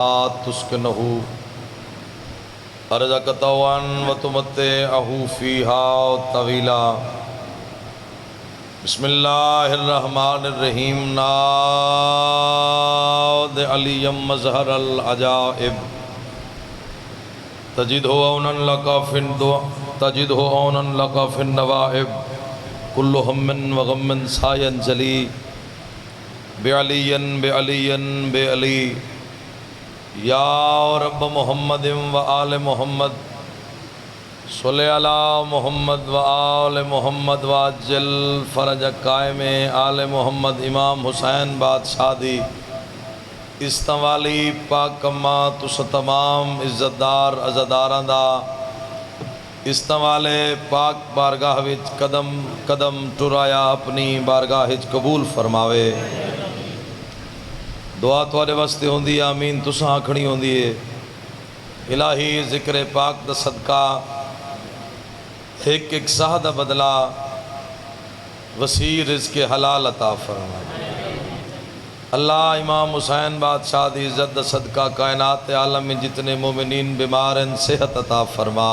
تسکنہ ارزقت وتمتعہ فیہا طویلا۔ بسم اللہ الرحمن الرحیم۔ ناد علی مظہر العجائب تجدہ عونا لک فی النوائب کل ہم وغم ساین جلی بعلی بعلی یا رب محمد و آل محمد صلی علی محمد و آل محمد واجل فرج قائم آل محمد امام حسین بادشاہ دی استوالی پاک کما تس تمام عزت دار عزداراں دا استوالے پاک بارگاہ وچ قدم قدم ٹرایا اپنی بارگاہ وچ قبول فرماوے۔ دعا تواڈے واسطے ہوندی ہے، آمین تساں آکھنی ہوندی ہے۔ الہی ذکر پاک دا صدقہ ایک ایک ساہ دا بدلہ وسیع رزق حلال عطا فرما۔ اللہ امام حسین بادشاہ دی عزت دا صدقہ کائنات عالم میں جتنے مومنین بیمار ہیں صحت عطا فرما،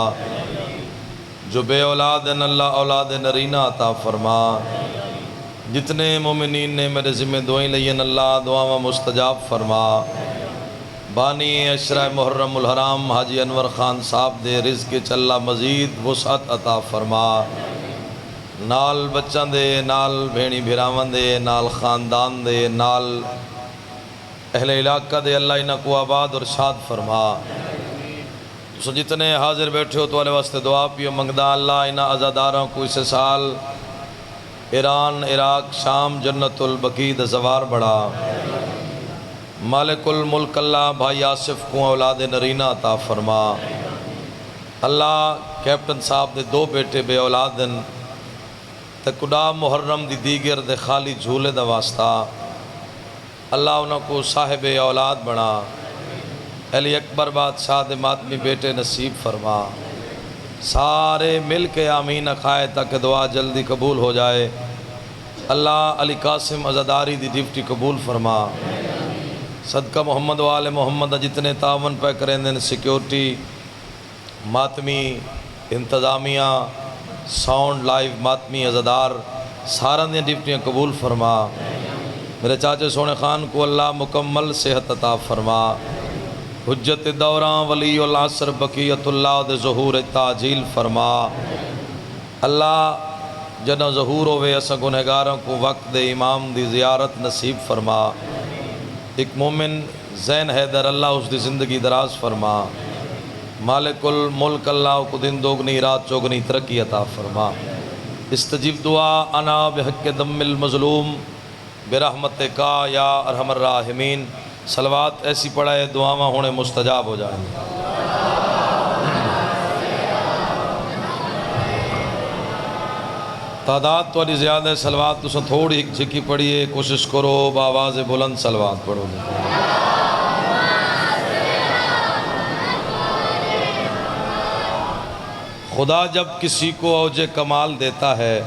جو بے اولاد ہیں اللہ اولاد نرینہ عطا فرما، جتنے مومنین نے میرے ذمہ دعائیں لئین اللہ دعاواں مستجاب فرما۔ بانی عشرہ محرم الحرام حاجی انور خان صاحب دے رزق چلا مزید وسعت عطا فرما، نال بچان دے، نال بھینی بھیراون دے، نال خاندان دے، نال اہل علاقہ دے، اللہ انہاں کو آباد اور شاد فرما۔ سو جتنے حاضر بیٹھے ہو تو والے واسطے دعا پیو منگدا اللہ انہاں عزاداراں کو اس سال ایران عراق شام جنت البقیع دا زوار بڑھا۔ مالک الملک اللہ بھائی آصف کو اولاد نرینہ عطا فرما۔ اللہ کیپٹن صاحب دے دو بیٹے بے اولادن تے کڈا محرم دی دیگر دے خالی جھولے دا واسطہ اللہ انہوں کو صاحب اولاد بنا۔ علی اکبر بادشاہ دے ماتمی بیٹے نصیب فرما۔ سارے مل کے آمین اکھائے تاکہ دعا جلدی قبول ہو جائے۔ اللہ علی قاسم عزاداری دی ڈیوٹی قبول فرما۔ صدقہ محمد و آل محمد جتنے تعاون پہ کریں دیں، سیکیورٹی ماتمی انتظامیہ ساؤنڈ لائیو ماتمی عزادار سارن دیں ڈیوٹیاں قبول فرما۔ میرے چاچے سونے خان کو اللہ مکمل صحت عطا فرما۔ حجت دوراں ولی العصر بقیت اللہ دے ظہور تعجیل فرما۔ اللہ جنہ ظہور ہوئے اساں گنہگاراں کو وقت دے امام دی زیارت نصیب فرما۔ ایک مومن زین حیدر اللہ اس دی زندگی دراز فرما۔ مالک الملک اللہ کو دن دوگنی رات چوگنی ترقی عطا فرما۔ استجیب دعا انا بحق دم المظلوم برحمتک یا ارحم الراحمین۔ صلوات ایسی پڑھائے دعاواں ہونے مستجاب ہو جائیں۔ تعداد تو علی زیادہ ہے، صلوات تو سن تھوڑی جھکی پڑھیے، کوشش کرو بآواز بلند صلوات پڑھو۔ خدا جب کسی کو اوج کمال دیتا ہے،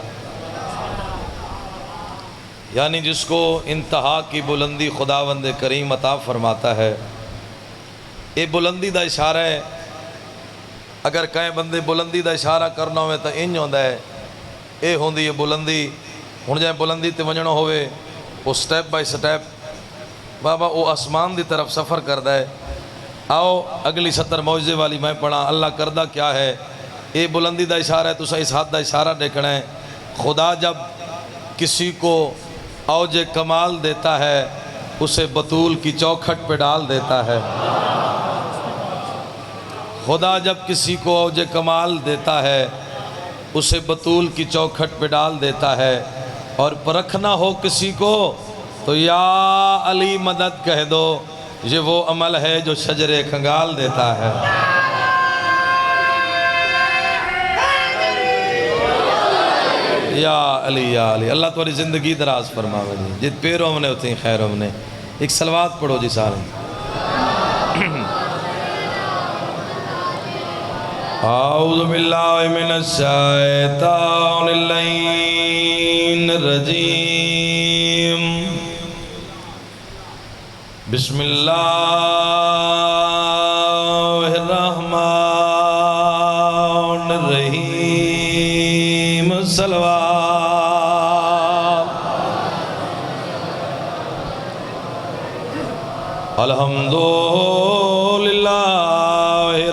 یعنی جس کو انتہا کی بلندی خداوند کریم عطا فرماتا ہے، یہ بلندی دا اشارہ ہے۔ اگر کہیں بندے بلندی دا اشارہ کرنا ہوئے تو انج ہوندہ ہے، اے ہوندی ہے بلندی۔ ہن جائیں بلندی تے ونجنا ہوئے وہ سٹیپ بائی سٹیپ بابا وہ آسمان دی طرف سفر کردہ ہے۔ آؤ اگلی سطر معجزے والی میں پڑھا۔ اللہ کردہ کیا ہے؟ اے بلندی دا اشارہ ہے، تو اس ہاتھ دا اشارہ دیکھنا ہے۔ خدا جب کسی کو اوج کمال دیتا ہے اسے بطول کی چوکھٹ پہ ڈال دیتا ہے۔ خدا جب کسی کو اوج کمال دیتا ہے اسے بطول کی چوکھٹ پہ ڈال دیتا ہے، اور پرکھنا ہو کسی کو تو یا علی مدد کہہ دو، یہ وہ عمل ہے جو شجر کھنگال دیتا ہے۔ یا علی یا علی۔ اللہ تمہاری زندگی دراز فرماوے جی، جت پیروں میں ہوتے ہیں خیروں میں۔ ایک صلوات پڑھو جی سارے۔ اعوذ باللہ من الشیطان اللعین الرجیم، بسم اللہ صلوات الحمدللہ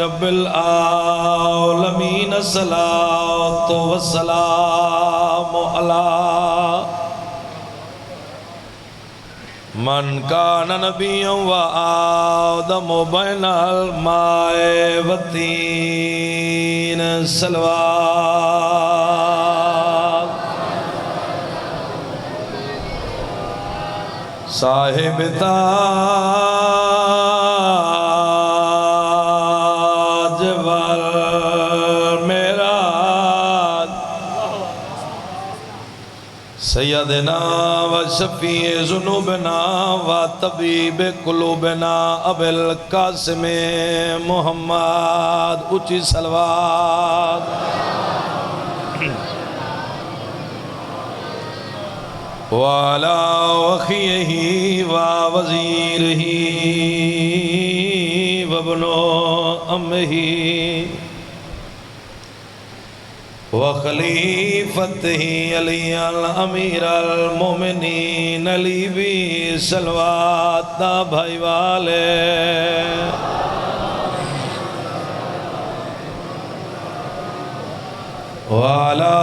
رب العالمین الصلاۃ والسلام علی من کان نبیا و آدم بین الماء والطین صلوات صاحب تاج والمعراج سیدنا و شفیع ذنوبنا و طبیب قلوبنا ابی القاسم محمد اونچی صلوات وعلى أخيه ووزيره وابن أمه وخليفته علي الأمير المؤمنين علی بھی صلوات بھائی والے وعلى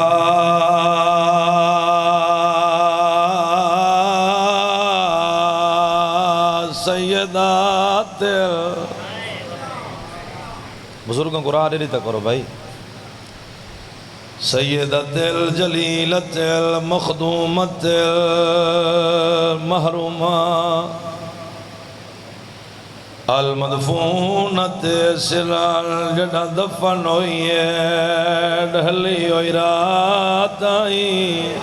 سیدات بزرگوں کو راہ دیتا کرو بھائی سیدت الجلیلت المخدومت المحرومہ المدفونت سرال جڑا دفن ہوئی ہے ڈھلی ہوئی رات آئی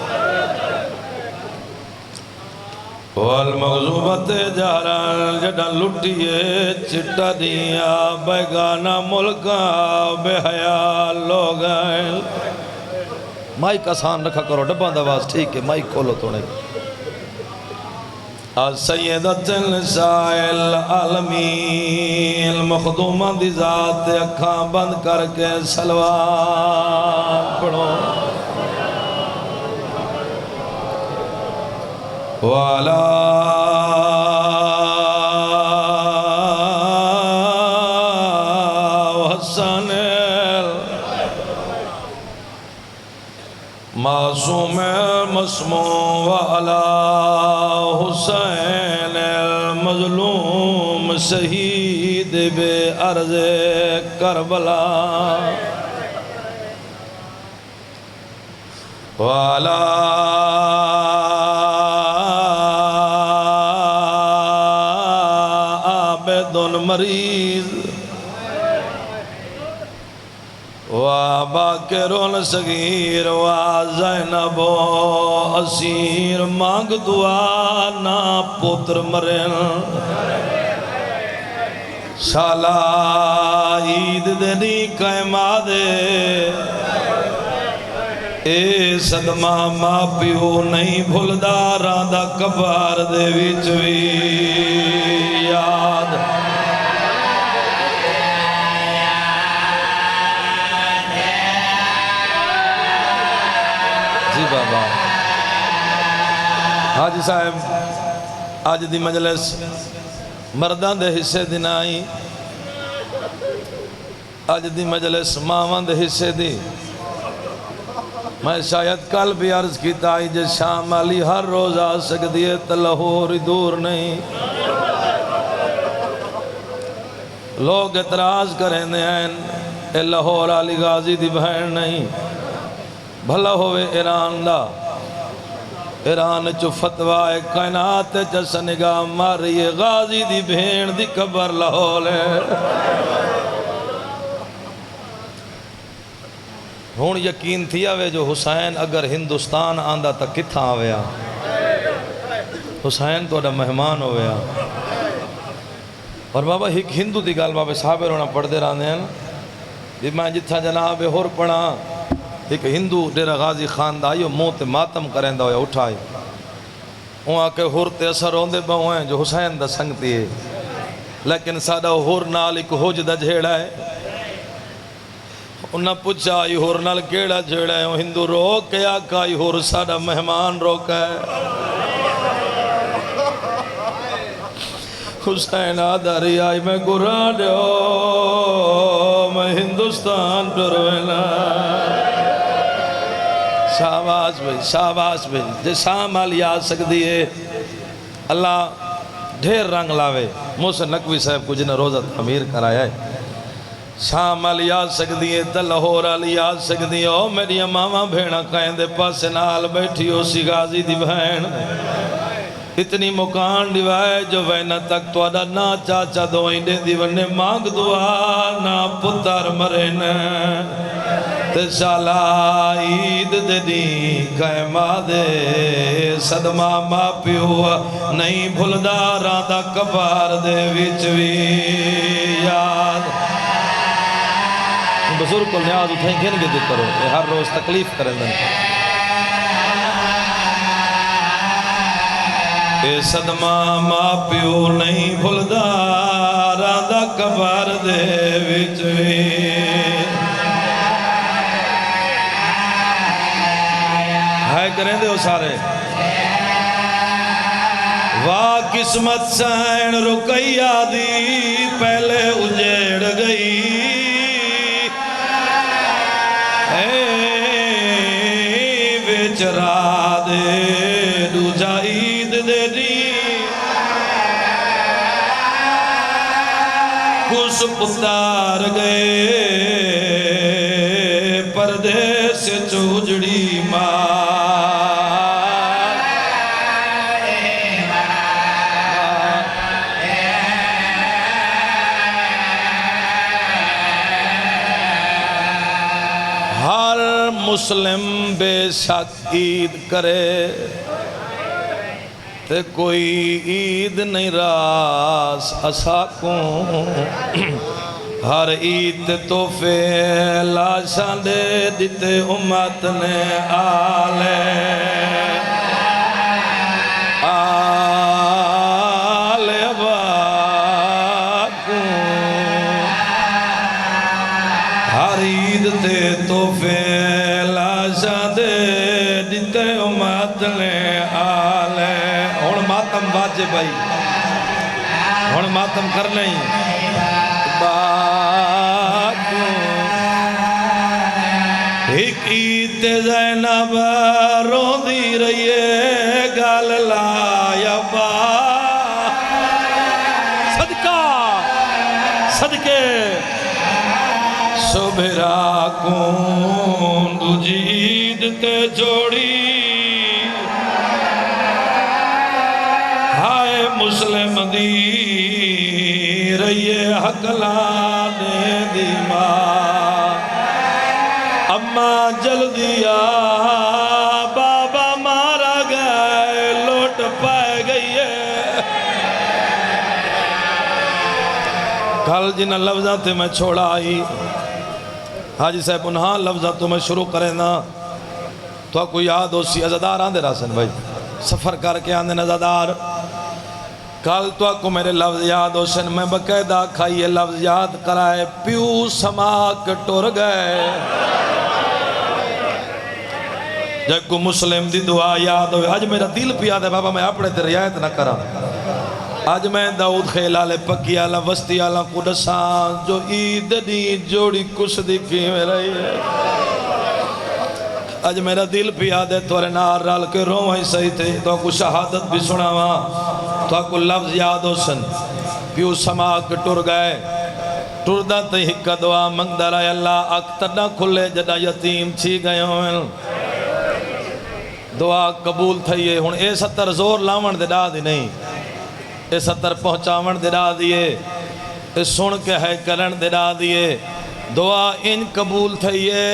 والمغزوبت جہران جڑا لٹیے چٹا دیا بیگانا ملکا بے حیال لوگ ہیں مائک آسان رکھا کرو ڈبان دواز ٹھیک ہے مائک کھولو تو نہیں سیدت النساء العالمین مخدومہ دی ذات اکھاں بند کر کے صلوات پڑھو وعلى حسن المعصوم المسموع وعلى حسین المظلوم شہید بے ارض کربلا وعلى مریض و باکر صغیر و زینب اسیر مانگ دعا نا پتر مرن شالا عید دنی قیمہ دے اے صدمہ ماں پیو نہیں بھولداراں دا کبار دے وچ وی یاد جی بابا حاجی صاحب آج دی مجلس مردان دے حصے دی نائی آج دی مجلس ماں دے حصے دی میں شاید کل بھی عرض کی تائی جے شام علی ہر روز آ سکتی ہے تو لاہور دور نہیں لوگ اعتراض کریں دے ہیں اے لاہور علی غازی دی بہن نہیں بھلا ہوئے ایران دا ایران چو فتوہ کائنات جس نگاہ ماری غازی دی بہن دی قبر لاہور ہے ہون یقین تھی آوے جو حسین اگر ہندوستان آندہ تا کتھا آویا حسین تو اڈا مہمان ہویا اور بابا ایک ہندو دی گال بابا صحابے رونا پڑھ دے رہاں ہیں بھی میں جتھا جناب ہور پڑھا ایک ہندو ڈیرہ غازی خاندہ آئیو موت ماتم کریں دا ہویا اٹھائی وہاں کے ہور تے اثر ہوندے بہو ہیں جو حسین دا سنگتی ہے لیکن سادہ ہور نال ایک حج دا جھیڑا ہے انہاں پوچھا آئی ہور نال کیڑا جھیڑا ہے ہندو رو کے آکا آئی ہور ساڑا مہمان روکا ہے حسین آدھاری آئی میں گرا دیو میں ہندوستان ٹروینا شاباش بھئی جے شام آلی آ سکتی ہے اللہ ڈھیر رنگ لاوے موسیٰ نقوی صاحب کو جنہیں روزہ تعمیر کرایا ہے شام آلی آ سکتی ہے تلہور آلی آ سکتی ہے او میری ماما بھیڑا قائن دے پاس نال بیٹھی ہو سی غازی دی بہن اتنی مکان دیوائے جو وینہ تک تو اڈا نا چاچا دوئیں دے دیونے مانگ دعا نا پتر مرنے تے شالا عید دے دی قیمہ دے صدمہ ماں پیو نہیں بھلداراں دا کبار دے وچ وی یاد بزرگ کو نیاز اٹھائیں گھن گے دے کرو ہر روز تکلیف کریں دن اے صدمہ ماں پیو نہیں بھلداراں دا کبار دے وچ وی کریں دے ہو سارے واہ قسمت سین رکیہ دی پہلے اجیڑ گئی اے بیچرا دے دوجہ عید دے دی کس پتار گئے پردے سے چوجڑی ماں مسلم بے شک عید کرے تے کوئی عید نہیں راس اساکوں ہر عید تحفے لاشاں دے دیتے امت نے آلے اباکوں ہر عید تے تحفے دیتے امت نے آلے ہون ماتم باجے بھائی ہون ماتم کر نہیں باکوں ایک عید زینب رو دی رہیے گال لایا با صدقے صبرا کون دوجی عید تے جوڑی ہائے مسلم دی رہیے حق لانے دی ماں اماں جلدی آ بابا مارا گئے لوٹ پائے گئی ہے کل جنہ لفظاں تے میں چھوڑا آئی حاجی صاحب انہاں لفظاں تو میں شروع کریں نا تو آپ کو یاد ہو سی عزدار آندے راسن بھائی سفر کر کے آندے عزدار کل تو آپ کو میرے لفظ یاد ہو سن میں بقیدہ کھائیے لفظ یاد کرائے پیو سماک ٹور گئے جب کو مسلم دی دعا یاد ہوئے آج میرا دل پہ یاد ہے بابا میں اپنے تے رعایت نہ کرا آج میں داؤد خیل آلے پکی آلہ وسطی آلہ قدسان جو عید دی جوڑی کس دی کی میں رہی ہے آج میرا دل پہ یاد ہے توڑے نار رال کے روحیں صحیح تھے تو کو شہادت بھی سنا وہاں تو کو لفظ یاد ہو سن پیو سماک ٹور گئے ٹردہ تے ہکا دعا منگ دارائے اللہ اکتر نہ کھلے جدہ یتیم چھی گئے ہوئے دعا قبول تھئیے ہون اے ستر زور لاون دے دا دی نہیں اے ستر پہنچاون دے دا دیئے اے سن کے ہے کرن دے دا دیئے دعا ان قبول تھئیے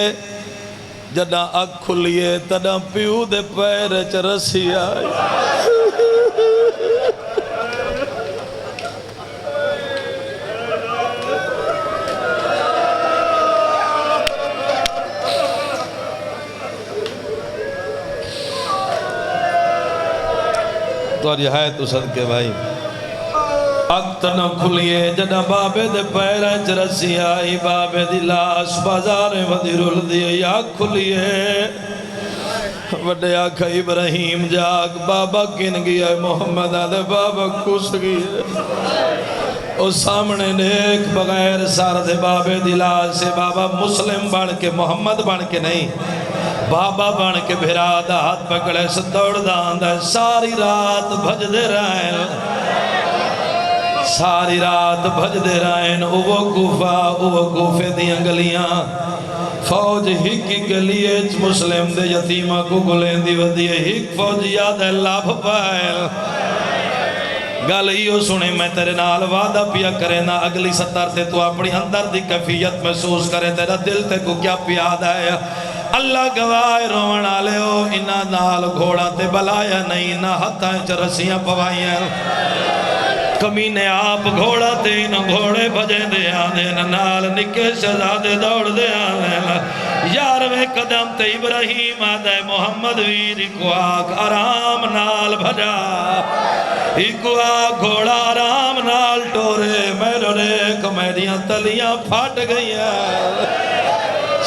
جدہ اک کھلیے تدہ پیو دے پیر چرسی آئی تو یہ ہے تو صدقے بھائی اکت نہ کھلیے جڑا بابے دے پیرہ چ رسی آئی بابے دی لاش بازاریں ودی رول دیئے یا کھلیے وڈے آکھا ابراہیم جاگ بابا کن گیا محمد آدھے بابا کس گیا او سامنے نیک بغیر سارد بابے دلال سے بابا مسلم بن کے محمد بن کے نہیں بابا بن کے بھرا دا ہاتھ پکڑے سے دوڑ داندہ ساری رات بھج دے رائن ساری رات بھج دے رائن اوہ کوفے دیاں گلیاں فوج ہکی گلیے مسلم دے یتیمہ کو گلیں دی ودیے ہک فوج یاد اللہ بھائل گل ایو سنے میں تیرے نال وعدہ پیا کرے نا اگلی 70 تے تو اپنی اندر دی کیفیت محسوس کرے تیرا دل تے کو کیا پیاد ہے اللہ گواہ روان آلے ہو انہا نال گھوڑا تے بلایا نہیں نہ ہتھائیں چ رسیاں پوائیں کمینے آپ گھوڑا تے نہ گھوڑے بجے دے آنے نہ نال نکے شہزادے دوڑ دے آنے یارویں قدم تے ابراہیم آدھے محمد ویر کو آگ آرام نال بھجا ایکو آگ گھوڑا آرام نال ٹورے میرے ریک میریاں تلیاں پھاٹ گئی ہیں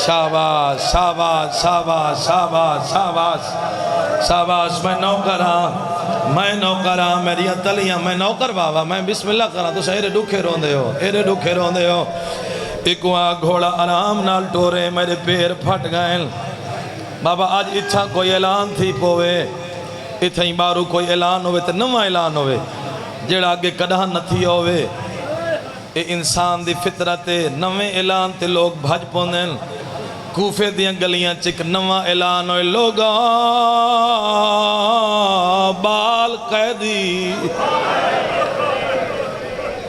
شاباش شاباش شاباش شاباش شاباش شاباش میں نوکراں میریاں تلیاں میں نوکر بابا میں بسم اللہ کراں تو ایرے ڈکھے روندے ہو ایکو آگ گھوڑا آرام نال ٹورے میرے پیر پھٹ گئیں بابا آج اچھا کوئی اعلان تھی پوے اتھا ہی بارو کوئی اعلان ہوئے تو نواں اعلان ہوئے جیڑا آگے کڑھا نہ تھی ہوئے اے انسان دی فطرت نویں اعلان تے لوگ بھج پوندیں کوفے دیاں گلیاں چک نواں اعلان ہوئے لوگاں بال قیدی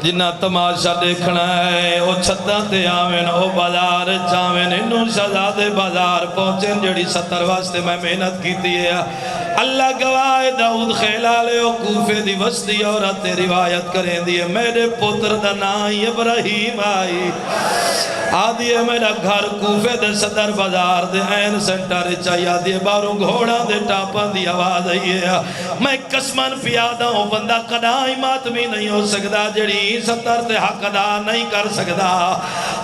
جنہ تماشا دیکھنا ہے او چھتاں تے آویں او بازار چاویں انہوں شہزادے بازار پہنچیں جڑی 70 واسطے میں محنت کی تھی ہے اللہ گواہ داؤد خیلالے او کوفے دی وسطی عورت روایت کریں دیئے میرے پتر دا نائی ابراہیم آئی آدھیے میرا گھر کوفے دے صدر بازار دے این سنٹر چاہیے آدھیے باروں گھوڑا دے ٹاپان دی آواز آئیے میں قسمن پیادہ ہوں بندہ قدائی ماتمی نہیں ہو سکتا جڑی 70 تے حق ادا نہیں کر سکتا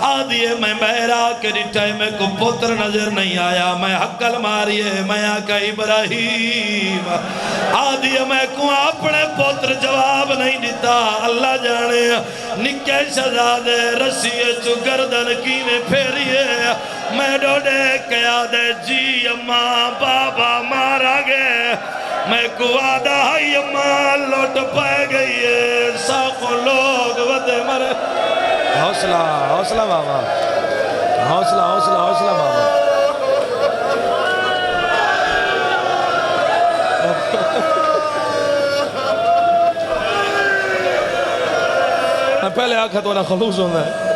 آدھیے میں بہرا کے ڈٹھائے میں کو پتر نظر نہیں آیا میں حقل ماریے میں آکا ابراہیم آدھیے میں کو اپنے پتر جواب نہیں دیتا اللہ جانے نکے شہزادے رسیے چو گردن کی میں پھیریے میں ڈوڑے کیا دے جی اماں بابا مارا گئے میں کو آدھا ہائی اماں لوٹ پائے گئی ہے ساکھوں لوگ ودے مرے حوصلہ حوصلہ بابا حوصلہ حوصلہ حوصلہ بابا میں پہلے آکھا تو نہ خلوص ہوندہ ہے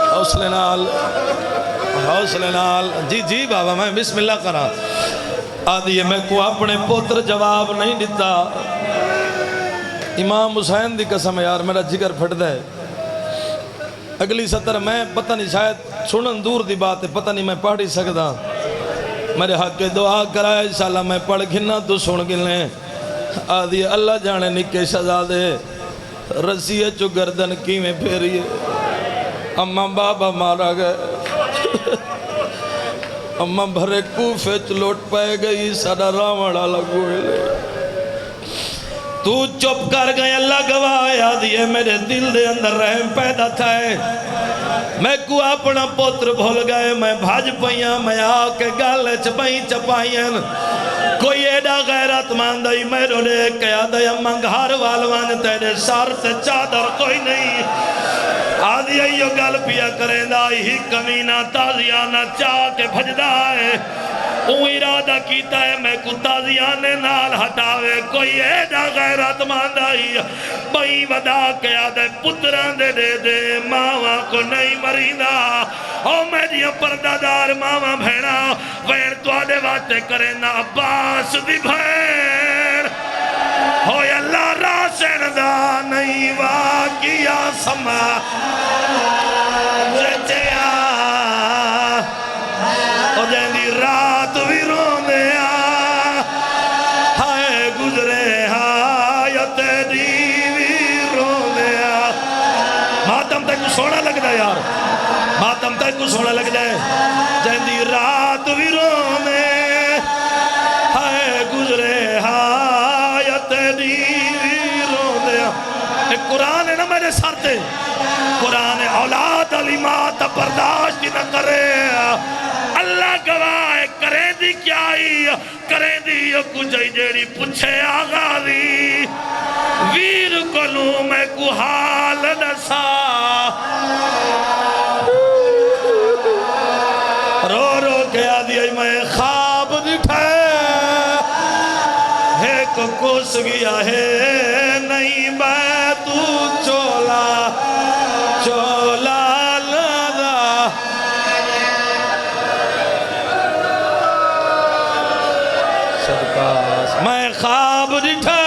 حوصلے نال جی بابا میں بسم اللہ کرا آدھی میں کو اپنے پتر جواب نہیں دیتا امام حسین دی قسم یار میرا جگر پھٹ دے اگلی 70 میں پتہ نہیں شاید سنن دور دی بات ہے پتہ نہیں میں پڑھ ہی سکتا میرے حق کے دعا کرائے انشاءاللہ میں پڑھ گھنا تو سن گلیں آدھی اللہ جانے نکے شہزادے رسیے چو گردن کی میں پھیریے اماں بابا مارا گئے اماں بھرے کوفے چلوٹ پائے گئی ساڑا راوڑا لگوئے تو چپ کر گئے اللہ گواہ آدھیے میرے دل دے اندر رحم پیدا تھا ہے میں کو اپنا پتر بھول گئے میں بھاج پائیاں میں آکے گالے چپائیں چپائیں کوئی ایڈا غیرت ماندائی میں رو لے کیا دے اماں گھار والوان تیرے سار تے چادر کوئی نہیں آدھی ایو گل پیا کریں دائی ہی کمینہ تازیانہ چاہ کے بھجدہ ہے ارادہ کیتا ہے میں کو تازیانے نال ہٹاوے کوئی ایڈا غیرت ماندائی بھئی ودا کیا دے پتران دے دے دے ماما کو نہیں مرینا او میڈیا پردادار ماما بھینا وین تو آدھے واتے کریں نا عباس دی بھین ہوئی اللہ راسن دا نہیں واقعیا سما جتیا او جیندی رات بھی روندے ہائے گزرے ہایت دی بھی روندے ہے یار ماتم تک کو سونا لگ جائے جہندی رات بھی رونے ہائے گزرے حایت دی رونے ایک قرآن ہے نا میرے سر تے قرآن اولاد علی مات برداشت نہ کرے اللہ گواہ کریں دی کیا ہی کریں دی کچھ جیڑی پچھے آگا دی ویر کلو میں کو حال نسا رو رو کے آدھی میں خواب دکھے ایک کس گیا ہے نہیں میں تو چولا چولا لدا صدقاس میں خواب دکھے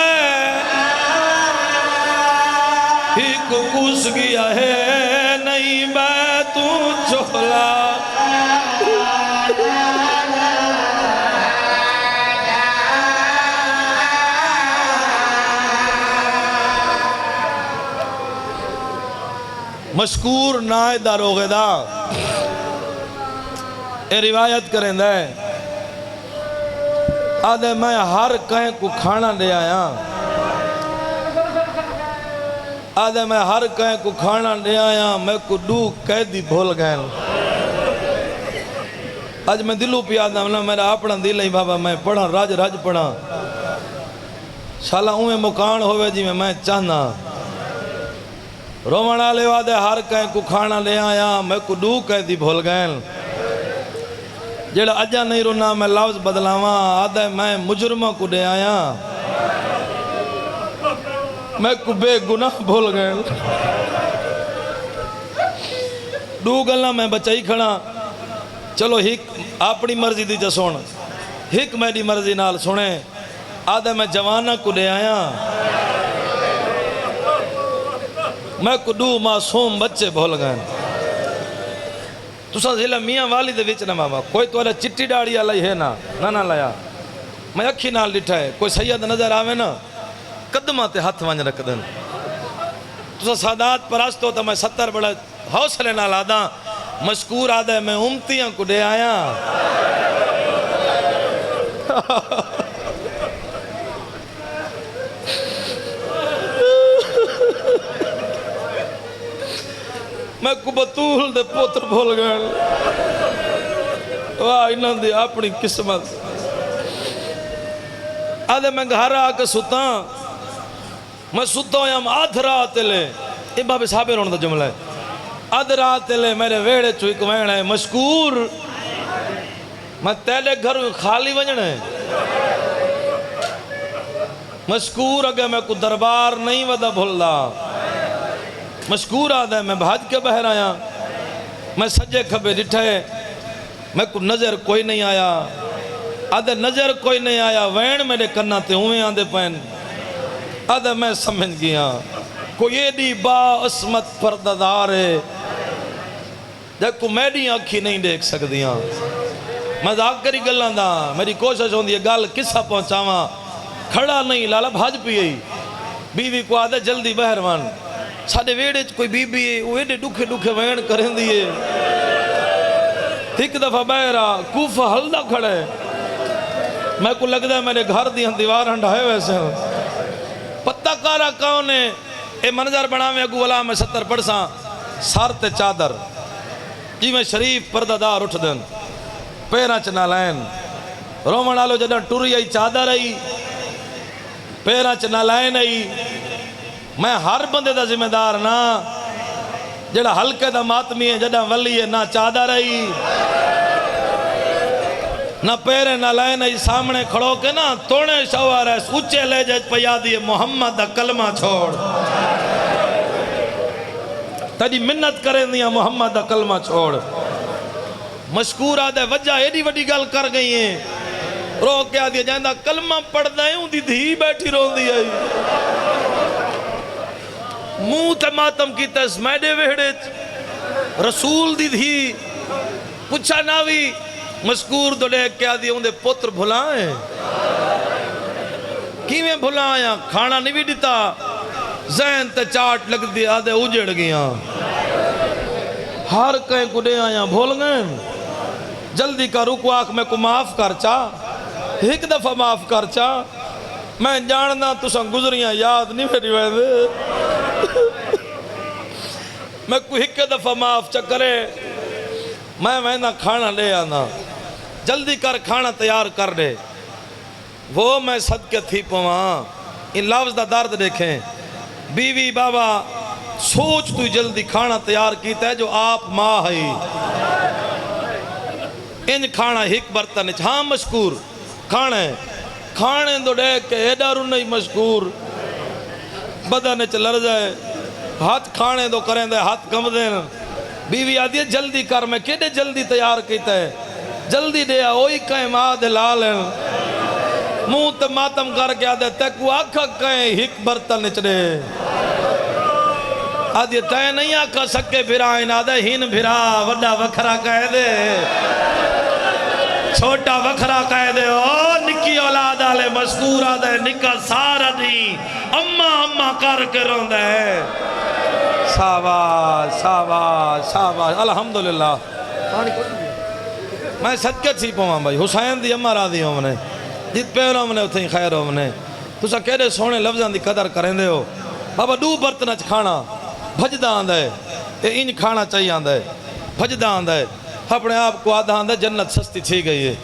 ایک کس گیا ہے نہیں میں تو چولا مشکور نائے داروغے دا اے روایت کریں دے آدھے میں ہر کہیں کو کھانا دے آیا آدھے میں ہر کہیں کو کھانا دے آیا میں کو دو قیدی بھول گئے آج میں دلو پی آدھا میرا اپنا دل ہی بابا میں پڑھا راج پڑھا شالا اویں مکان ہوئے جی میں چاہنا رومنا لے وادے ہر کہیں کو کھانا لے آیا میں کو دو قیدی بھول گئے جیڑا اجا نہیں رونا میں لفظ بدلاواں آدھے میں مجرمہ کو دے آیا میں کو بے گناہ بھول گئے دو گلنا میں بچائی کھڑا چلو ہک اپنی مرضی دی جسون ہک میری مرضی نال سنے آدھے میں جوانہ کو دے آیا میں کو دو معصوم بچے بھول گئے تو سا ضلع میاں والی دے وچ نہ ماما کوئی تو والا چٹی ڈاڑی آلائی ہے نا لیا میں اکھی نال ڈٹھا ہے کوئی سید نظر آوے نا قدمہ تے ہاتھ وانج رکھ دن تو سا سادات پرستو تا میں 70 بڑا حوصلے نال آدھا مشکور آدھا ہے میں امتیاں کو دے آیا میں کو بطول دے پوتر بھول گئے واہ انہاں دی اپنی قسمت آدھے میں گھر آکے ستا میں ستا ہوں ہم آدھ رات لے یہ بابے صحابے رونے دا جملہ ہے آدھ رات لے میرے ویڑے چوئی کو ویڑے ہے مشکور میں تیلے گھر خالی وجنے مشکور اگر میں کو دربار نہیں ودا بھول دا مشکور آدھا ہے میں بھاج کے بہر آیا میں سجے کھبے ڈٹھے میں کو نظر کوئی نہیں آیا آدھے نظر کوئی نہیں آیا وین میرے کنہ تے ہوئے آدھے پین آدھے میں سمجھ گیا کوئی ایڈی با عصمت پرددار ہے دیکھو میڈی آنکھی نہیں دیکھ سکدیاں میں ذاکری گلان دا میری کوشش ہوندی ہے گال کسا پہنچاواں کھڑا نہیں لالا بھاج پیئی بیوی کو آدھے جلدی بہروان ساڑھے ویڑے کوئی بی بی ہے وہ ایڈے ڈکھے وین کریں دیئے ایک دفعہ بہرا کوفہ ہلدہ کھڑے میں کو لگ دا ہے میرے گھر دی ہم دیوار ہنڈائے ویسے پتہ کارا کون ہے اے منظر بنا میں اگو والا میں 70 پڑساں سارتے چادر جی میں شریف پرددار اٹھ دن پیرا چنا لائن رومن آلو جدہ ٹوری آئی چادر آئی پیرا چنا لائن آئی میں ہر بندے دا ذمہ دار نا جڑا ہلکے دا ماتمی ہے جڑا ولی ہے نا چادر آئی نہ پیرے نہ لائن آئی سامنے کھڑو کے نا توڑے شوار ہے اچھے لے جج پیا دیئے محمد دا کلمہ چھوڑ تجی منت کریں دیا محمد دا کلمہ چھوڑ مشکور آدھے وجہ ایڈی وڈی گل کر گئی ہیں رو کے آدھے جائندہ کلمہ پڑھ دائیں دی دھی بیٹھی رو دی آئی منہ تے ماتم کی تیس میڈے ویڑے رسول دی دھی پچھا ناوی مشکور دو لے کیا دی ہوں دے پتر بھلائیں کیویں بھلائیں کھانا نہیں بھی دیتا ذہن تے چاٹ لگ دی آدھے اجڑ گیا ہر کہیں کو دے آیا بھول گئے جلدی کا رکو آنکھ میں کو معاف کر چا ایک دفعہ معاف کر چا میں جاننا تساں گزریاں یاد نہیں میری ویدے میں کو ایک دفعہ معاف چکرے میں نہ کھانا لے آنا جلدی کر کھانا تیار کر دے وہ میں صدقے تھی پواں ان لفظ دا درد دیکھیں بیوی بابا سوچ تو جلدی کھانا تیار کیتا ہے جو آپ ماں ہے ان کھانا ایک برتن ہاں مشکور کھانے دو دیکھ کے ایڈا رو نہیں مشکور بدن لڑ جائے ہاتھ کھانے دو کریں دے ہاتھ کم دیں بیوی آدھی ہے جلدی کر میں کیڑے جلدی تیار کیتا ہے جلدی دیا اوئی کہیں ماں دے لالیں منہ تے ماتم کر کے آدھے تیکو آکھا کہیں ایک برتن چڑے آدھی تے نہیں آکھا سکے بھرائن آدھے ہین بھرا وڈا وکھرا کہہ دے چھوٹا وکھرا کہہ دے او نکی اولاد آلے مذکور آدھے نکا سارا دی اماں کر کے رون دے شاباش الحمدللہ میں صدقے تھی پواں بھائی حسین دی اماں راضی ہوں نے جت پیروں ہم نے اتھیں خیر ہم نے تسا کہڑے سونے لفظاں دی قدر کریں دے ہو بابا دو برتن چ کھانا بھجدہ آندہ ہے اے انج کھانا چاہیے آندہ ہے بھجدہ آندہ ہے اپنے آپ کو آدھا آندہ جنت سستی تھی گئی ہے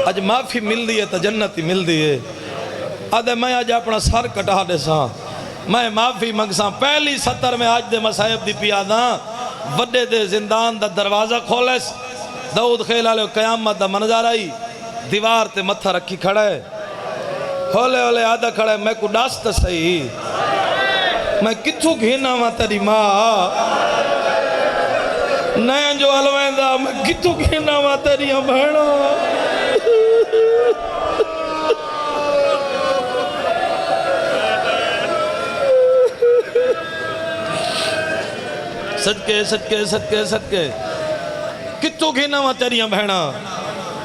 آج معافی مل دی ہے تو جنت ہی مل دی ہے آدھے میں آج اپنا سر کٹا دے ساں میں معافی منگساں پہلی سطر میں آج دے مسائب دی پیاداں وڈے دے زندان دا دروازہ کھولیس داؤد خیل آلے قیامت دا منظر آئی دیوار تے متھا رکھی کھڑا ہے ہولے ہولے آدھا کھڑا ہے میں کو ڈاست صحیح میں کتھو گھینا ماں تیری ماں نئے جو علوائیں دا میں کتھو گھینا ماں تیری بھیڑا صدقے کتھو گھینا ماں تیری بھیڑا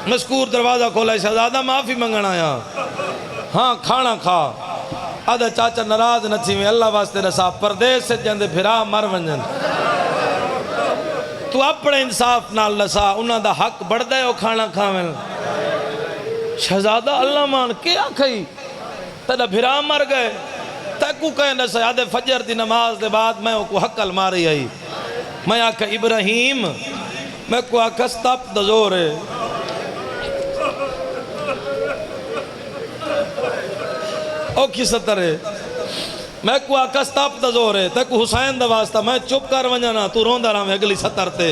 مذکور دروازہ کھولا شہزادہ معافی منگنا آیا ہاں کھانا کھا آدھا چاچا ناراض نہ تھی میں اللہ واسطے رسا پردیس سے جندے پھرا مر ونجن تو اپنے انصاف نال لسا انہاں دا حق بڑھ دے ہو کھانا کھاویں شہزادہ اللہ مان کیا کھئی تیرا پھرا مر گئے تیکو کہے نسا آدھے فجر دی نماز دے بعد میں کو حقل ماری آئی میں آکھا ابراہیم میں کو آکھا ستاپ دزور ہے او کی سطر ہے میں کو آکھا ستاپ دزور ہے تے کو حسین دا واسطہ میں چپ کر ونجانا تو روندہ رہا میں اگلی سطر تے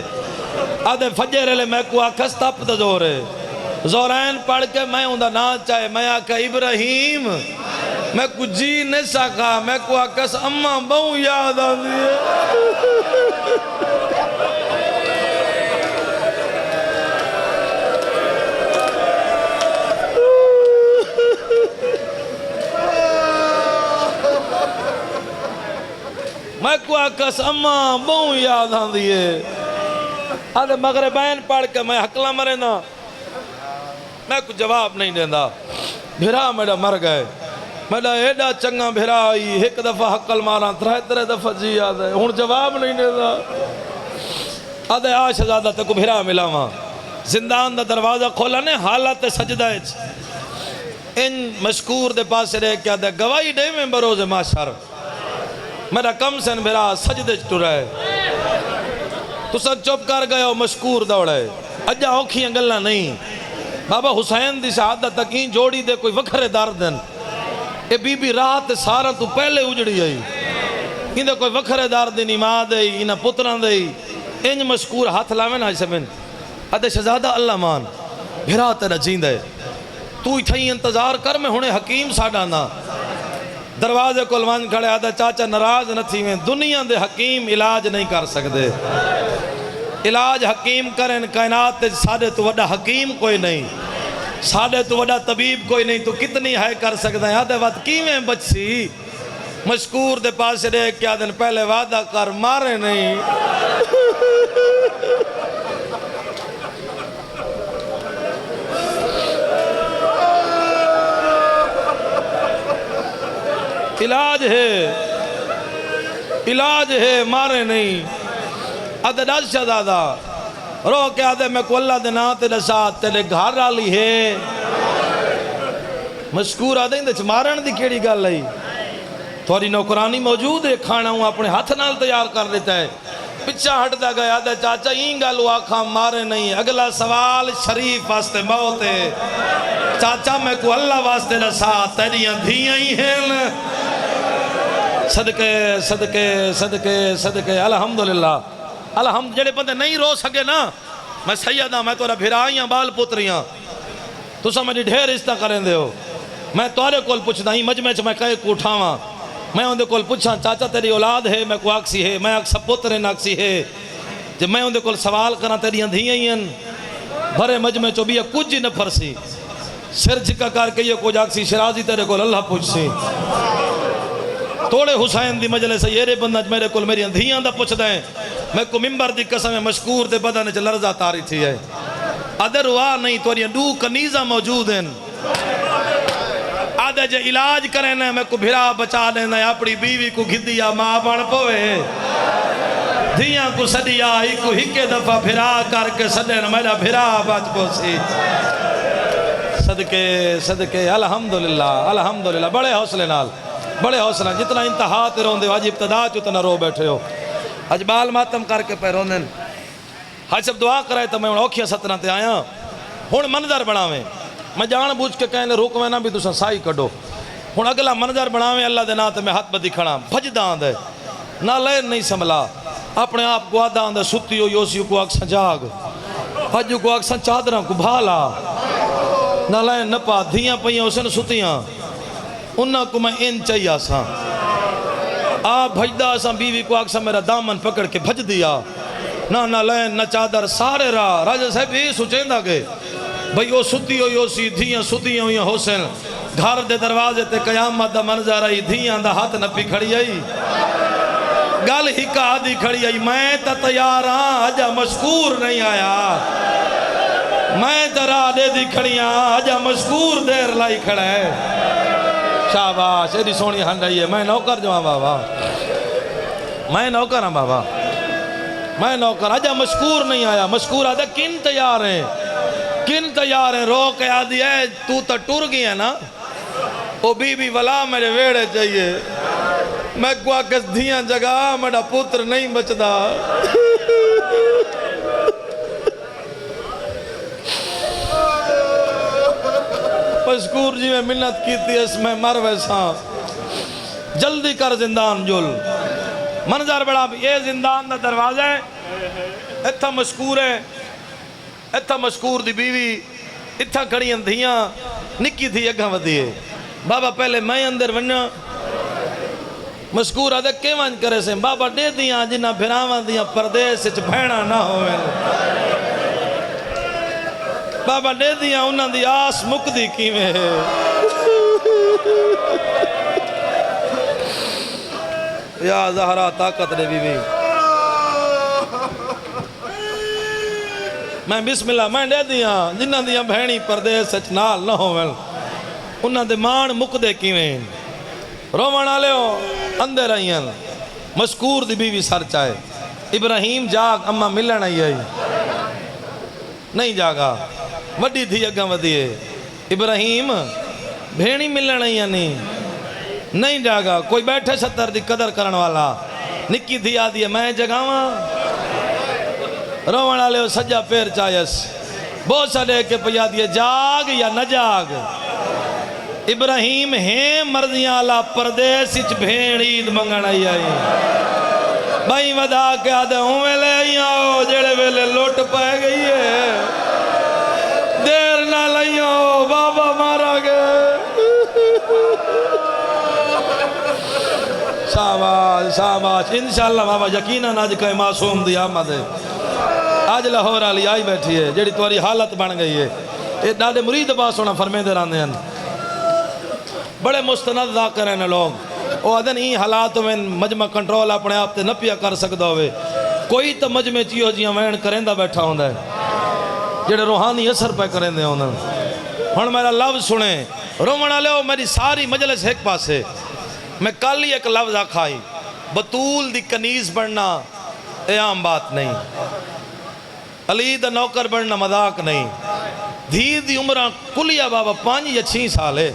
آدھے فجر لے میں کو آکھا ستاپ دزور ہے زورین پڑھ کے میں ہوندہ نا چاہے میں آکھا ابراہیم میں کو جی نہیں سکا میں کو آکھا اماں بہوں یاد آدھی ہے میں کو آکس اماں بہوں یاد آن دیئے آدھے مغربین پڑھ کے میں حقلہ مرے نا میں کو جواب نہیں دیندہ بھرا میڈا مر گئے میڈا ایڈا چنگا بھرا آئی ایک دفعہ حقل مارا ترہ دفعہ جی آدھے ہون جواب نہیں دیندہ آدھے آج شہزادہ تے کو بھرا ملا وہاں زندان دا دروازہ کھولا نے حالت سجدہ ان مشکور دے پاس رہے کیا دے گواہی دے میں بروز معاشر میرا کم سن بھرا سجدے چٹو رہے تو سب چپ کر گئے ہو مشکور دوڑے اجا اوکھی انگلنا نہیں بابا حسین دی شہادت تکین جوڑی دے کوئی وکھرے داردن اے بی بی رات سارا تو پہلے اجڑی آئی ان دے کوئی وکھرے داردن ماں دے انہ پتران دے انج مشکور ہاتھ لاوین آئی سمین ادھے شہزادہ اللہ مان بھرا تیرا جیند ہے تو اتھائی انتظار کر میں ہونے حکیم ساڑھانا دروازے کو لوان کھڑے آدھا چاچا ناراض نہ تھی میں دنیا دے حکیم علاج نہیں کر سکتے علاج حکیم کریں کائنات تے ساڑھے تو وڈا حکیم کوئی نہیں ساڑھے تو وڈا طبیب کوئی نہیں تو کتنی ہے کر سکتا ہے آدھے وقت کیویں بچی مشکور دے پاس رہے کیا دن پہلے وعدہ کر مارے نہیں علاج ہے مارے نہیں آدھے دس شہزادہ رو کے آدھے میں کو اللہ دے نا تیرے ساتھ تیرے گھر رالی ہے مشکور آدھے اندھے چمارن دی کیڑی گل ہے تھوڑی نوکرانی موجود ہے کھانا ہوں اپنے ہاتھ نال تیار کر دیتا ہے پچھا ہٹ دا گیا آدھے چاچا این گل آکھاں مارے نہیں اگلا سوال شریف واسطے موت ہے چاچا میں کو اللہ واسطے نہ ساتھ تیریاں دھیاں ہی ہیں صدقے صدقے صدقے صدقے الحمدللہ الحمد جڑے بندے نہیں رو سکے نا میں سیدہ میں تو بھرائیاں بال پتریاں تو سمجھے ڈھیر رشتہ کریں دے ہو میں توارے کول پوچھتا ہی مجمع میں کہے کو اٹھاواں میں اندے کول پوچھاں چاچا تیری اولاد ہے میں کو آکسی ہے میں اکسا پتر ناکسی ہے جب میں اندے کول سوال کرنا تیریاں دھیاں ہی ہیں بھرے مجمع چو بھی کچھ نہ پھرسی سر جھکا کر کے یہ کچھ آکسی شرازی تیرے کول اللہ پوچھ سی توڑے حسین دی مجلس یہ رے بندہ میرے کول میری دھیاں دا پوچھ دیں میں کو ممبر دی قسم مشکور دے بدن چ لرزہ تاری تھی ہے ادر ہوا نہیں توڑی دو کنیزہ موجود ہیں آدھے جے علاج کریں میں کو بھرا بچا دینا اپنی بیوی کو گھدیا ماں بن پوے دھیاں کو سدیا ایک ہکے دفعہ بھرا کر کے سدین میرا بھرا بچ پوسی صدقے صدقے الحمدللہ الحمدللہ بڑے حوصلے نال بڑے حوصلہ جتنا انتہا تے روندے ہو آج ابتدا چتنا رو بیٹھے ہو آج بال ماتم کر کے پہ روندن حج سب دعا کرائے تو میں اوکھیا ستنا تے آیا ہون منظر بناویں میں جان بوجھ کے کہنے روکویں نہ بھی تسا سائی کڈو ہون اگلا منظر بناویں اللہ دے نات میں ہاتھ بدی کھڑا بھج داند ہے نہ لین نہیں سنبھلا اپنے آپ کو آدھاند ہے ستی ہو یوسی کو اکسا جاگ حج کو اکسا چادرہ کو بھالا نہ لین نہ پا دھیاں پہیاں اسے ستیاں انہاں کو میں ان چاہیے آساں آپ بھجدہ آساں بیوی کو آکسا میرا دامن پکڑ کے بھج دیا نہ لین نہ چادر سارے راہ راجہ صاحب یہ سوچیں دا کہ بھئی وہ ستی ہو یوسی دھیاں ستی ہوئی حسین گھر دے دروازے تے قیامت دا منظر آئی دھیاں دا ہاتھ نپی کھڑی آئی گل ہی کا آدھی کھڑی آئی میں تا تیار ہاں آجا مشکور نہیں آیا میں ترا دے دی کھڑی ہاں آجا مشکور دیر لائی کھڑا ہے شاباش ایڈی سونی ہن رہی ہے میں نوکر جو ہاں بابا میں نوکر ہاں بابا میں نوکر آجا مشکور نہیں آیا مشکور آدھا کن تیار ہیں کن تیار ہیں رو کے آدھی ہے تو تا ٹور گئی ہے نا او بی بی ولا میرے ویڑے چاہیے میں کو آکس دھیاں جگہ میرا پتر نہیں بچدا مشکور جی میں منت کی تھی اس میں مر ویسا جلدی کر زندان جل منظر بڑا یہ زندان دا دروازہ ہے اتھا مشکور ہے اتھا مشکور دی بیوی اتھا کھڑی اندھیاں نکی تھی اگھاں ودیے بابا پہلے میں اندر ونیا مشکور آدھے کے وانج کرے سے بابا دے دیاں جنہ بھراوان دیاں پردیس اچھ بھیڑا نہ ہوئے بابا دے دیاں انہاں دی آس مکدی کی میں یا زہرہ طاقت دے بیوی میں بسم اللہ میں دے دیاں جنہ دیاں بھینی پردیس اچھ نال نہ ہوئے انہاں دے مان مکدے کی میں رومانا لے ہو اندر آئیں مشکور دی بیوی سر چاہے ابراہیم جاگ اما ملن آئی آئی نہیں جاگا وڈی تھی اگاں ودیے ابراہیم بھینی ملن آئی نہیں جاگا کوئی بیٹھے ستر دی قدر کرن والا نکی تھی آدھی ہے میں جگاواں رومانا لے ہو سجا پیر چاہیس بہت سا لے کے پیا دیے جاگ یا نہ جاگ ابراہیم ہیں مرضیاں اللہ پردیس اچھ بھیڑ عید منگن آئی آئی بھائی ودا کے آدھے ہوں ویلے آئی آؤ جڑے ویلے لوٹ پائے گئی ہے دیر نہ لئی آؤ بابا مارا گئے شاباش شاباش انشاءاللہ بابا یقیناً آج کہیں معصوم دی آمد ہے آج لاہور آلی آئی بیٹھی ہے جڑی تواری حالت بن گئی ہے یہ دادے مرید باس ہونا فرمے دے راندے ہیں بڑے مستند ذاکر ہیں لوگ وہ آدھن ہی حالات میں مجمع کنٹرول اپنے آپ تے نہ پیا کر سکتا ہوئے کوئی تو مجمع چیو جیاں وین کریں دا بیٹھا ہوندہ ہے جڑے روحانی اثر پہ کریں دے ہوندہ ہن میرا لفظ سنیں رومنا لے ہو میری ساری مجلس ایک پاس ہے میں کل ہی ایک لفظ آکھائی بطول دی کنیز بڑھنا اے عام بات نہیں، علی دا نوکر بننا مذاق نہیں، دھی دی عمرہ کلیا بابا 5 یا 6 سال ہے،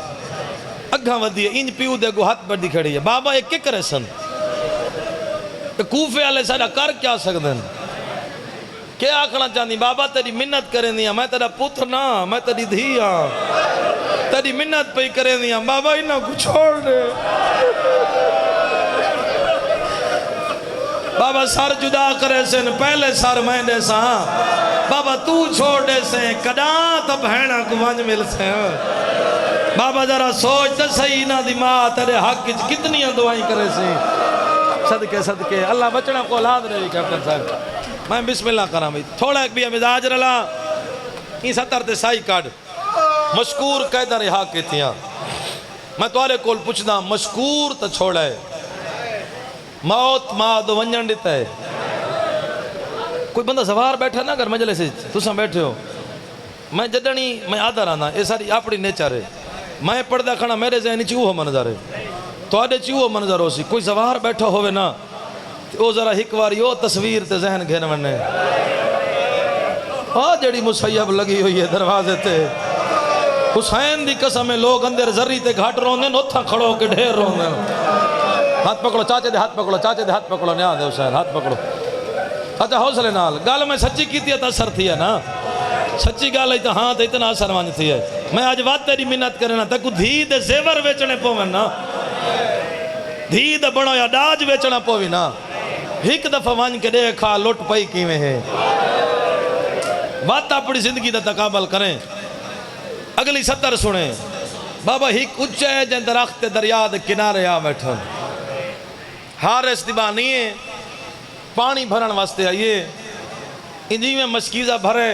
اگھاں ودی ہے، انج پیو دے گو ہاتھ بڑی کھڑی ہے، بابا یہ کیا کرے سن؟ کوفے والے سارا کر کیا سکتے ہیں؟ کیا آکھنا چاہنی؟ بابا تیری منت کریں دیا، میں تیرا پتر نہ، میں تیری دھی ہاں، تیری منت پہ کریں دیا، بابا انہاں کو چھوڑ دے، بابا سر جدا کرے سن، پہلے سر میں دے سا، بابا تو چھوڑ دے سے، کداں تب بہنہ کو ونج مل سے، بابا ذرا سوچ تے صحیح نہ دی ماں تیرے حق کتنی دعائیں کرے سے، صدقے صدقے اللہ بچنا کو اولاد رہی کیپٹن صاحب۔ میں بسم اللہ کرام بھی تھوڑا ایک بھی مزاج رلا این 70 تے سائی کاڈ مشکور قیدہ رہا کے تھیاں، میں توارے کول پوچھنا مشکور تا چھوڑا ہے، موت ماں دو ونجن دیتا ہے، کوئی بندہ سوار بیٹھا نا اگر مجلے سے تساں بیٹھے ہو، میں جدنی میں آدھا رانا یہ ساری اپنی نیچر ہے، میں پردہ کھانا میرے ذہنی چیوہ منظر ہے، تو آدھے چیوہ منظر ہو سی، کوئی سوار بیٹھا ہوئے نا او ذرا ہکواری او تصویر تے ذہن گھن ونے جڑی مسیب لگی ہوئی ہے دروازے تے، حسین دی قسم لوگ اندر ذری تے گھاٹ روندے نوتھا کھڑو کے ڈھیر روندے، ہاتھ پکڑو چاچے دے ہاتھ پکڑو، چاچے دے ہاتھ پکڑو، نیاں دے حسین ہاتھ پکڑو، اچھا حوصلے نال گال میں سچی کیتی ہے تا اثر تھی ہے نا، سچی گال ہے تا ہاں تا اتنا اثر وانج تھی ہے، میں آج بات تیری منت کرنا تکو دھی دے زیور ویچنے پوین نا، دھی دے بڑھو یا ڈاج ویچنا پوی نا، ایک دفعہ وانج کے دیکھا لوٹ پئی کیویں ہے، بات اپنی زندگی دا تقابل کریں، اگلی 70 سنیں، بابا ایک اچھے جن درخت دریا دے کنارے آ بیٹھن، حارس دیبانی ہے، پانی بھرن واسطے آئیے، انجی میں مشکیزہ بھرے،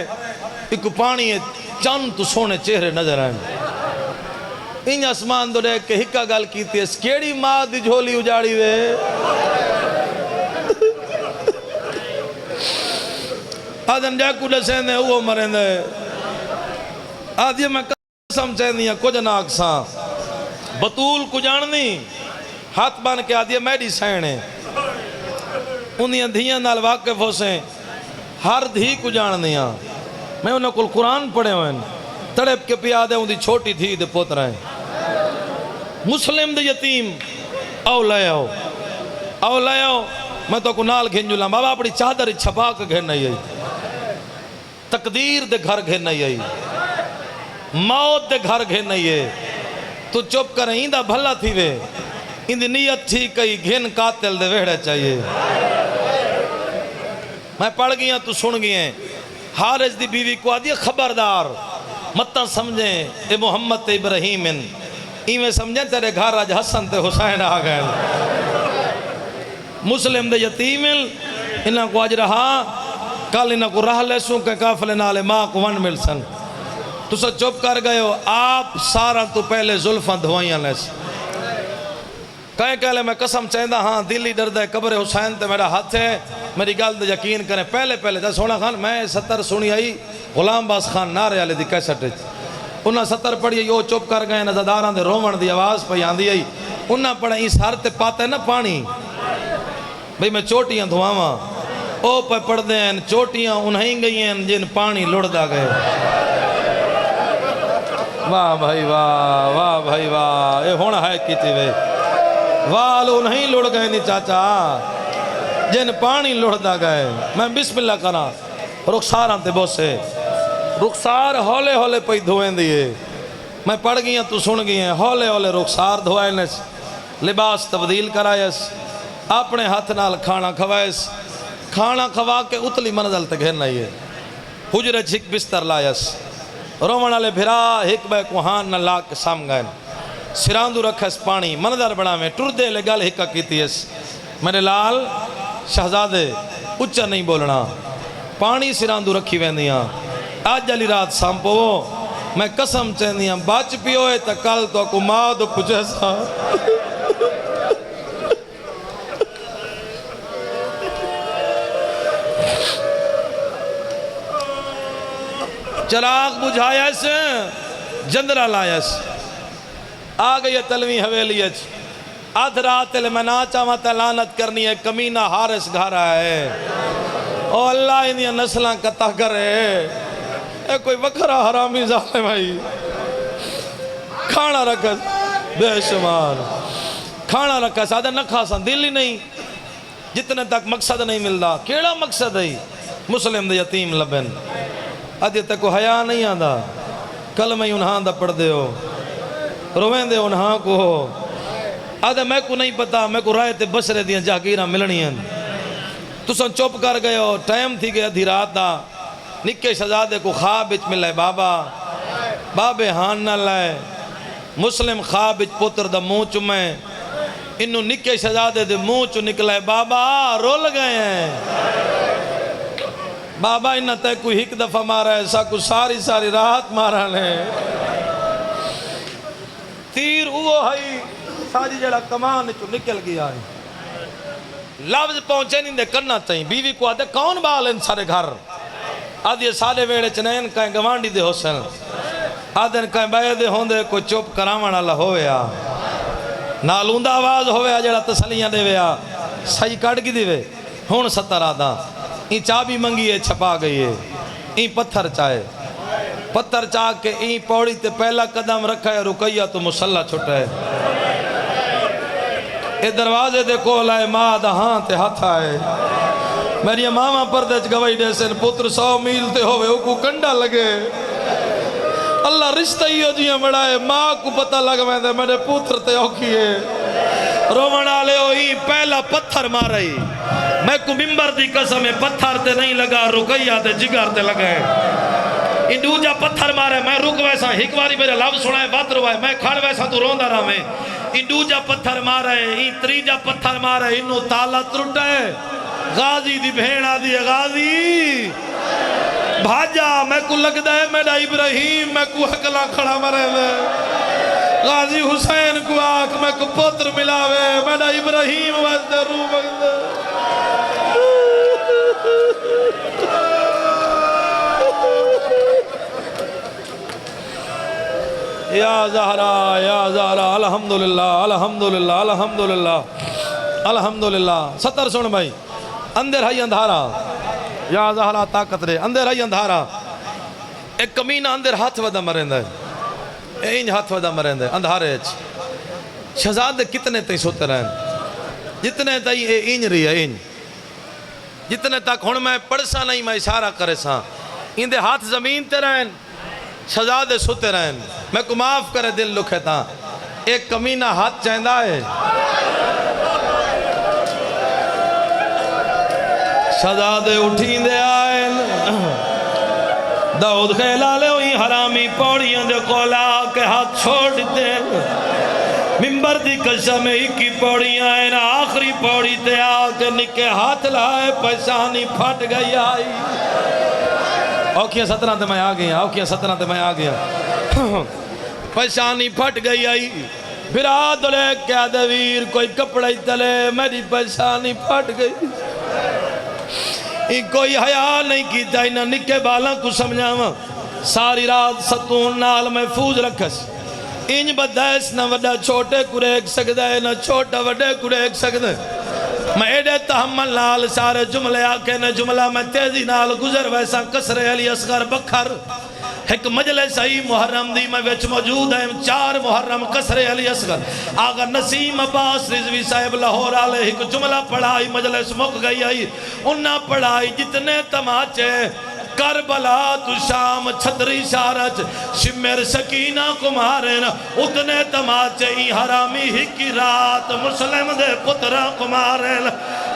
ایک پانی ہے، چند تو سونے چہرے نظر آئیں، انج اسمان دو دیکھ کے ہکا گال کیتی ہے، سکیڑی ماں دی جھولی اجاڑی وے، آدھن جاکو ڈسین دے وہ مرین دے، آدھے میں قسم چین دیا کچھ ناک ساں، بطول کو جاندی، ہاتھ بان کے آدھے میڈی سینے، انہیں دھیاں نال واقف ہو سے، ہر دھی کو جاندیاں، میں انہیں کل قرآن پڑھے ہوئے ہیں، تڑپ کے پیا دے انہیں چھوٹی دھی دے پوت رہے ہیں، مسلم دے یتیم، او لے آؤ، میں تو کو نال گھن جولا، بابا اپنی چادر چھپا کے گھن نہیں آئی، تقدیر دے گھر گھن نہیں آئی، موت دے گھر گھن نہیں ہے، تو چپ کریں ایندہ بھلا تھی وے، ایندی نیت تھی کئی گھن قاتل دے ویڑے چاہیے، میں پڑھ گیا تو سن گئے، حارث دی بیوی کو آدھی خبردار، متہ سمجھیں اے محمد تے ابراہیم ایویں سمجھیں تیرے گھر آج حسن تے حسین آ گئے، مسلم دے یتیم انہاں کو آج رہا، کل انہاں کو رہ لے سوں کہ کافلے نالے ماں کو ون مل سن، تو سا چپ کر گئے ہو، آپ سارا تو پہلے ظلفاں دھوائیاں لے سن، کہیں کہلے میں قسم چاہندہ ہاں دلی درد ہے قبر حسین تے میرا ہاتھ ہے، میری گال دے یقین کریں، پہلے جا سونا خان میں 70 سنی آئی غلام باز خان نارے آلے دی کیسٹ انہاں 70 پڑھی یو چپ کر گئے نزداران دے رومن دی آواز پہ آندھی آئی، انہاں پڑھا اس ہر تے پاتے ہیں نا پانی، بھئی میں چوٹیاں دھواواں، او پہ پڑھ دیں چوٹیاں انہیں گئی ہیں جن پانی لڑ دا گئے، واہ بھائی واہ بھائی واہ، اے ہونا ہے کیتی وے، والو نہیں لڑ گئے نہیں چاچا جن پانی لڑ دا گئے، میں بسم اللہ کرا، رخساراں تے بوسے، رخسار ہولے ہولے پہ دھوئیں دیئے، میں پڑھ گیا تو سن گئے، ہولے ہولے رخسار دھوائنس، لباس تبدیل کرائیس، اپنے ہاتھ نال کھانا کھوائیس، کھانا کھوا کے اتلی منزل تے گھر نہیں ہے، حجرے جھک بستر لائیس، رومن والے بھرا ایک بے کو ہاں نہ لا کے سام گئے، سراندو رکھس پانی منظر بڑا میں ٹر دے لے گل ہکا کیتی اس، میرے لال شہزادے اچھا نہیں بولنا، پانی سراندو رکھی ویندیاں، آج جلی رات سامپو، میں قسم چیندیاں باچ پیوئے تا کل تو کو ماں دو کچھ ایسا، چراغ بجھایا اس جندرہ لایا اس، آگئی تلوی حویلی اچ، آدھ رات لے میں نا چاہاں تا لانت کرنی ہے، کمینہ حارس گھر آئے او اللہ انہی نسلاں قطع کرے اے کوئی وکھرا حرامی ظالم آئی کھانا رکھا بے شمار کھانا رکھا سادہ نہ کھاسا دل ہی نہیں جتنے تک مقصد نہیں ملدا کیڑا مقصد ہے مسلم دے یتیم لبن ادھے تک کو حیاء نہیں آندا کلمہ انہاں دا پڑھ دے ہو روین دے انہاں کو ہو آدھے میں کو نہیں پتا میں کو رائے تے بسرے دیاں جاگیرہ ملنی ہیں تو سن چوپ کر گئے ہو ٹائم تھی گیا دھی رات دا نکے شہزادے کو خواب اچ ملے بابا بابے ہان نہ لائے مسلم خواب اچ پتر دا منہ چمیں انہوں نکے شہزادے دے منہ چو نکلے بابا رول گئے ہیں بابا انہاں تے کوئی ہک دفعہ مارا ہے سا کو ساری راحت مارا لے تیر اوہ ہائی ساجی جڑا کمان چو نکل گیا ہے لفظ پہنچے نہیں دے کرنا چاہیے بیوی کو آدھے کون بال ان سارے گھر آدھے سارے ویڑے چنین کہیں گوانڈی دے حسن آدھے کہیں بائے دے ہوندے کوئی چوپ کرامان اللہ ہویا نالوندہ آواز ہویا جڑا تسلیاں دے ویا صحیح کٹ کی دے وے ہون 70 آدھا این چابی منگی ہے چھپا گئی ہے این پتھر چاہے پتھر چاہ کے این پوڑی تے پہلا قدم رکھا ہے رکیہ تو مسلح چھٹا ہے اے دروازے دے کول آئے ماں دا ہاں تے ہاتھ آئے میری ماما پردج گوائی دے سن پتر 100 میل تے ہوئے او کو کنڈا لگے اللہ رشتہ ہی ہو جیاں بڑھائے ماں کو پتہ لگویں دے میرے پتر تے اوکھیے رومن آلے ہوئی پہلا پتھر مارئی میں کو ممبر دی قسم پتھر تے نہیں لگا رکیہ تے جگر تے لگے ان دوجا پتھر مارے میں رک ویسا ایک باری میرے لفظ سنائے بات روائے میں کھڑ ویسا تو روندہ رہا میں ان دوجا پتھر مارے ان تریجا پتھر مارے انہوں تالا ترٹا ہے غازی دی بھیڑا دی غازی بھاجا میں کو لگ دے میڈا ابراہیم میں کو حکلا کھڑا مرے دے غازی حسین کو آنکھ میں کو پتر ملاوے میڈا ابراہیم وزدے رو بگدے یا زہرہ الحمدللہ الحمدللہ الحمدللہ الحمدللہ 70 سن بھائی اندر ہائی اندھارا یا زہرہ طاقت رہے اندر ہائی اندھارا ایک کمینہ اندر ہاتھ ودا مرند ہے اینج ہاتھ ودا مرند ہے اندھارے شہزاد کتنے تئی سوتے رہن جتنے تئی اینج رہی ہے اینج جتنے تک ہن میں پڑھسا نہیں میں اشارہ کرے سا اندے ہاتھ زمین تے رہن شہزادے سوتے رہن میں کو معاف کرے دل لکھے تھا ایک کمینہ ہاتھ چاہندہ ہے شہزادے اٹھین دے آئین داؤد خیلالے ہوئی حرامی پوڑیاں دے کولا کے ہاتھ چھوڑ دیتے ممبر دی قسم ایک کی پوڑیاں آئین آخری پوڑی تے آکے نکے ہاتھ لائے پیشانی پھٹ گئی آئی اوکیاں 17 تے میں آ گیا اوکیاں 17 تے میں آ گیا پیشانی پھٹ گئی آئی بھرا دلے کیا دویر کوئی کپڑا ہی تلے میری پیشانی پھٹ گئی کوئی حیاء نہیں کیتا انہاں نکے بالاں کو سمجھاواں ساری رات ستون نال محفوظ رکھس انج بدائس نہ وڈا چھوٹے کو ریک سکتا ہے نہ چھوٹا وڈے کو ریک سکتا ہے میں ایڈے تحمل نال سارے جملے آکے نہ جملہ میں تیزی نال گزر ویسا کسر علی اصغر بکھر ایک مجلس آئی محرم دی میں وچ موجود ہے 4 محرم کسر علی اصغر آغا نسیم عباس رضوی صاحب لاہور آلے ایک جملہ پڑھائی مجلس مک گئی آئی انہاں پڑھائی جتنے تماچے کربلا تو شام چھتری شارچ شمر سکینہ کو مارن اتنے تماچے ہی حرامی ہی کی رات مسلم دے پترہ کو مارن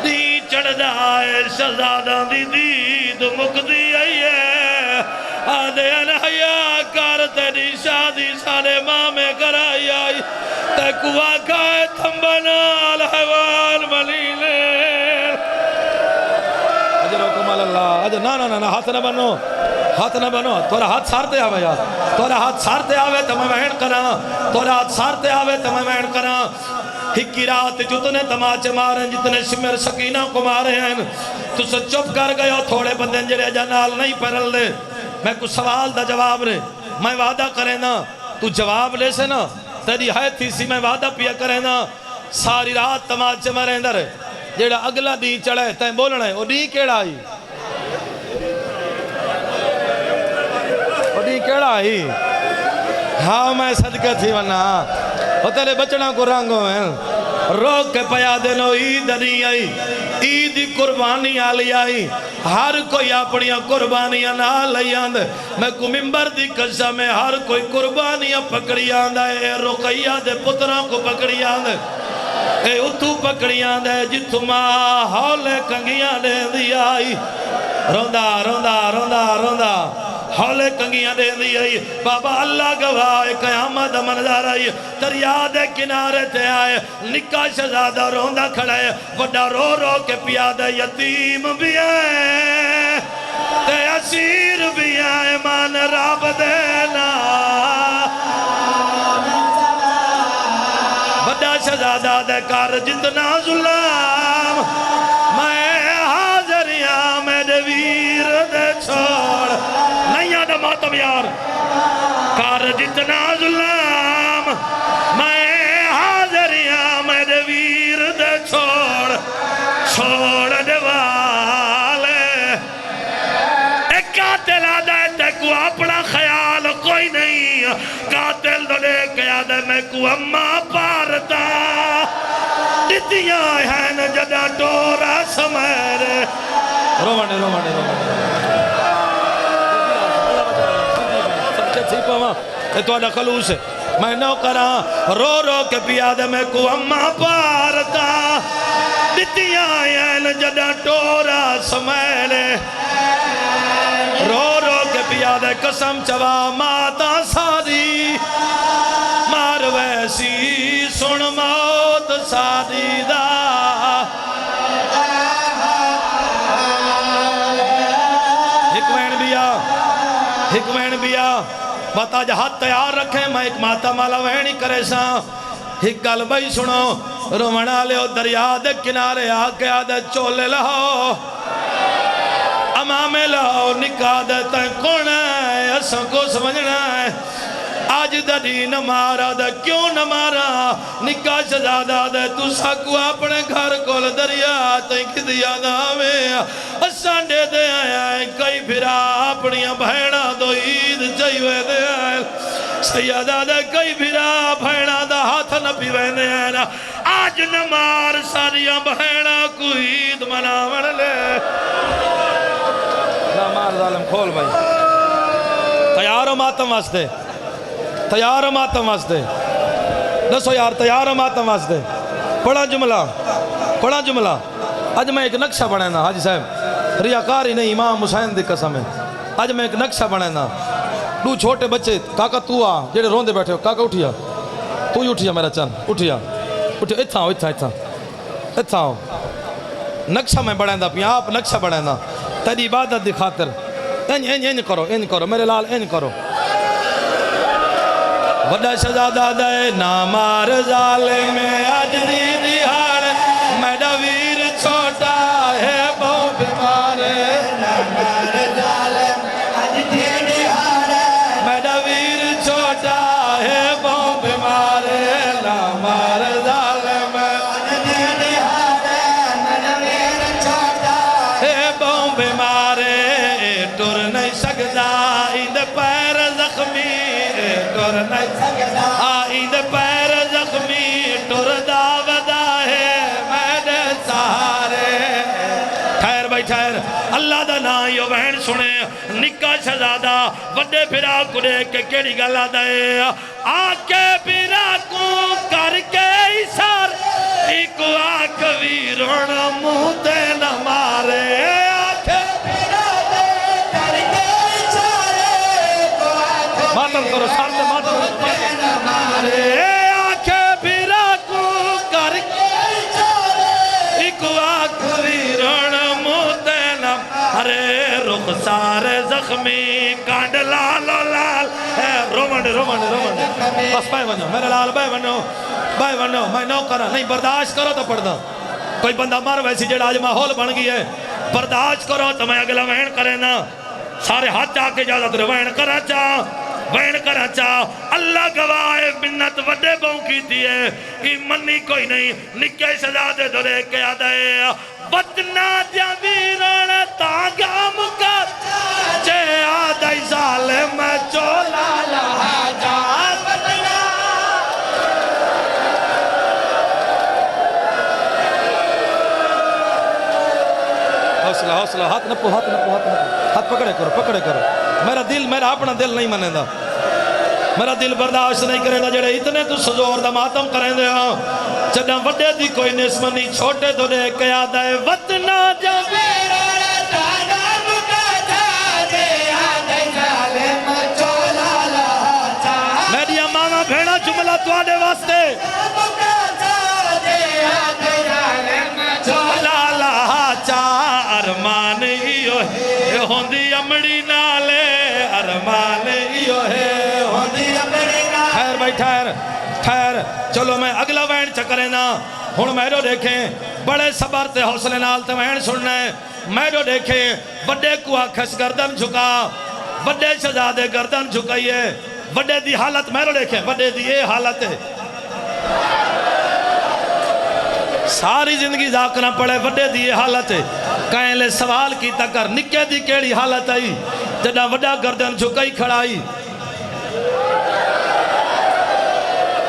دی چڑھ جائے شہزادہ دی دید مکدی آئیے آدھے انہیا کار تیری شادی سارے ماں میں کرائی آئی تیکوا کائے تھمبنا الحیوان ملیلے اجرکم اللہ اجر نا ہاتھ نہ بنو تورا ہاتھ سارتے آوے یار تورا ہاتھ سارتے آوے تو میں وہن کرا تورا ہاتھ سارتے آوے تو میں وہن کرا ہکی رات جتنے تماچے مارے جتنے شمر سکینہ کو مارے ہیں تو سے چپ کر گئے ہو تھوڑے بندے جرے جنال نہیں پرل دے میں کچھ سوال دا جواب رہے میں وعدہ کرے نا تو جواب لے سے نا تیری ہے تھی سی میں وعدہ پیا کرے نا ساری رات تماچے مارے اندر جیڑا اگلا دی چڑھے تین بولنا ہے وہ دی کیڑا آئی الہی ہاں میں صدقہ تھی ونا وہ تیرے بچنا کو رنگوں میں روک کے پیا دینو عید نہیں آئی عید قربانی آلی آئی ہر کوئی اپنیاں قربانیاں نہ لئی آند میں کو ممبر دی قصہ میں ہر کوئی قربانیاں پکڑی آند ہے رقیہ دے پتروں کو پکڑی آند اے اتو پکڑی آند ہے جتو ماں ہولے کنگیاں دے دی آئی روندہ روندہ روندہ روندہ ہولے کنگیاں دے دی آئی بابا اللہ گواہ قیامت منظر آئی دریا دے کنارے تے آئے نکا شہزادہ روندہ کھڑا ہے وڈا رو رو کے پیا دے یتیم بھی آئے تے اسیر بھی آئے مان راب دینا وڈا شہزادہ دے کار جتنا ظلم میں حاضریاں میں دے ویر دے چھوڑ نہیں آدھا ماتم یار کار جتنا ظلم میں حاضریاں میں دے ویر دے چھوڑ دے والے ایک قاتل آدھا ہے تے کو اپنا خیال کوئی نہیں قاتل دے کیا دے میں کو اممہ پارتا دتیاں ہیں جدہ ٹورا سمیرے رومانے رومانے رومانے یہ تو آدھا خلوص ہے میں نو کراں رو رو کے پیادے میں کو اممہ پارتا دتیاں ہیں جدہ ٹورا سمیرے رو رو کے پیادے قسم چوا ماتا ساری مار ویسی سن موت ساری دا حکمین بیا بتا جہاں تیار رکھیں میں ایک ماتا مالا وینی کرے سا ایک گل بھائی سنو رومنا لے دریا دے کنارے آکے آدھے چولے لہو امامے لہو نکاح دے تین کون ہے اساں کو سمجھنا ہے آج دڑی نہ مارا دے کیوں نہ مارا نکاح شہزادہ دے تو ساکو اپنے گھر کول دریا تین کی دیا دامے اساں دے دے آئے کئی پھرا اپنیاں بھیڑا دو عید چاہیوے دے آئے سیدہ دے کئی پھرا بھیڑا دا ہاتھ نہ پیوے دے آئے آج نہ مار ساریاں بھیڑا کو عید مناون لے نہ مار ظالم کھول بھائی تیار ہو ماتم واسطے تیار ہو ماتم واسطے دسو یار تیار ہو ماتم واسطے پڑھا جملہ آج میں ایک نقشہ بنانا حاجی صاحب ریاکاری نہیں امام حسین دی قسم ہے آج میں ایک نقشہ بنانا دو چھوٹے بچے کاکا تو آ جیڑے روندے بیٹھے ہو کاکا اٹھیا تو ہی اٹھیا میرا چند اٹھیا اتھا ہو نقشہ میں بنانا پیا آپ نقشہ بنانا تیری عبادت دی خاطر این کرو میرے لال این کرو وڈا شہزادہ دے نامار ظالم میں آج دی دیہار میڈا ویر چھوٹا ہے بہو بیمار نامار ظالم آج دی دیہار میڈا ویر چھوٹا ہے بہو بیمار نامار ظالم آج دی دیہار میڈا ویر چھوٹا ہے بہو بیمار ٹر نہیں سکتا اند پیر زخمی ٹر نہیں آئید پیر زخمی ٹر داودہ ہے میرے سہارے ٹھہر بھائی ٹھہر اللہ دا نا یو بہن سنے نکا شہزادہ وڈے پھرا کڑے کے کیڑی گلا دے آکے پھرا کو کر کے اشار ایک آنکھ ویرون موتے نہ مارے آکے پھرا دے کر کے اشارے ماتم کرو سارتے ماتم آنکھیں پھرا کو کر کے ایک آنکھ ویرون موتینم ارے رخ سارے زخمی کانڈ لالو لال رومنڈے بس بھائی بنو میرے لال بھائی بنو میں نو کرا نہیں برداشت کرو تو پڑھ دا کوئی بندہ مار ویسی جڑا آج ماحول بن گئی ہے برداشت کرو تو میں اگلا وین کرے نا سارے ہاتھ آکے جاتا تو وین کرا چاہ اللہ گواہ منت وڈے بہوں کی دیئے منی کوئی نہیں نکے شہزادے دورے کے آدھے بدنا جاویران تاگا مکر چے آدھائی ظالم چولا حوصلہ ہاتھ نپو ہاتھ نپو ہاتھ نپو ہاتھ پکڑے کرو میرا دل میرا اپنا دل نہیں منے دا میرا دل برداشت نہیں کرے دا جڑے اتنے تو سزور دا ماتم کریں دے ہاں جڑا وڈے دی کوئی نسبت نہیں چھوٹے تو دے کیا دے وطنا جاوے میری ماما بھیڑا جملہ توڑے واسطے ارمان ایو ہے ہوندی امڑی نالے ارمان ایو ہے ہوندی امڑی نالے ٹھہر بھائی ٹھہر چلو میں اگلا وین چکرے نا ہن میرو دیکھیں بڑے صبر تے حوصلے نال تے وین سننے میرو دیکھیں بڑے کو آکھس گردن جھکا بڑے شہزادے گردن جھکائیے بڑے دی حالت میرو دیکھیں بڑے دی یہ حالت ہے ساری زندگی ذاکرہ پڑے وڈے دی یہ حالت ہے کہیں لے سوال کی تکر نکے دی کیڑی حالت آئی جڑا وڈا گردن جھکائی کھڑائی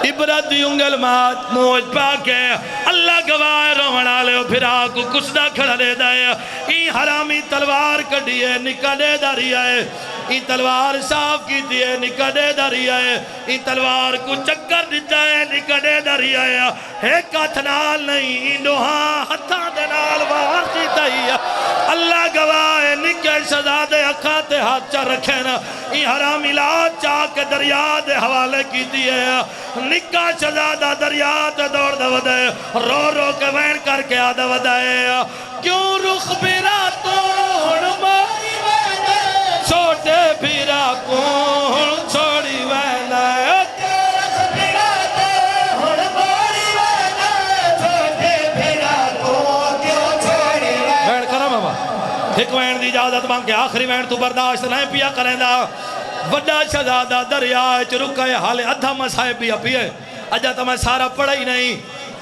عبرت دی انگل مات موج پاکے اللہ گواہ رونا لے پھر آکو کسدہ کھڑا دے دائے این حرامی تلوار کڑیے نکڑے داری آئے این تلوار صاف کی دیئے نکڑے داری آئے این تلوار کو چکر دیجائے نکڑے داری آئے ایک ہتھنال نہیں این دوہاں ہتھاں دنال وار جیتا ہی اللہ گواہ نکے شہزادے اکھاتے ہاتھ چا رکھے نا این حرامی لات چاہ کے دریا دے حوالے کی دیئے نکا شہزادہ دریا تے دوڑ دو دے رو رو کے وین کر کے آدھا ودائے کیوں رخ بیرا توڑ ماری وینے چھوٹے بیرا کون چھوڑی وینے کیوں رخ بیرا توڑ ماری وینے چھوٹے بیرا کون کیوں چھوڑی وینے وین کرا ماما ایک وین دی اجازت مانگ کے آخری وین تو برداشت نہیں پیا کریں دا وڈا شہزادہ دریا چرکے حالے ادھا مسائے پیا پیے اجا تو میں سارا پڑھا ہی نہیں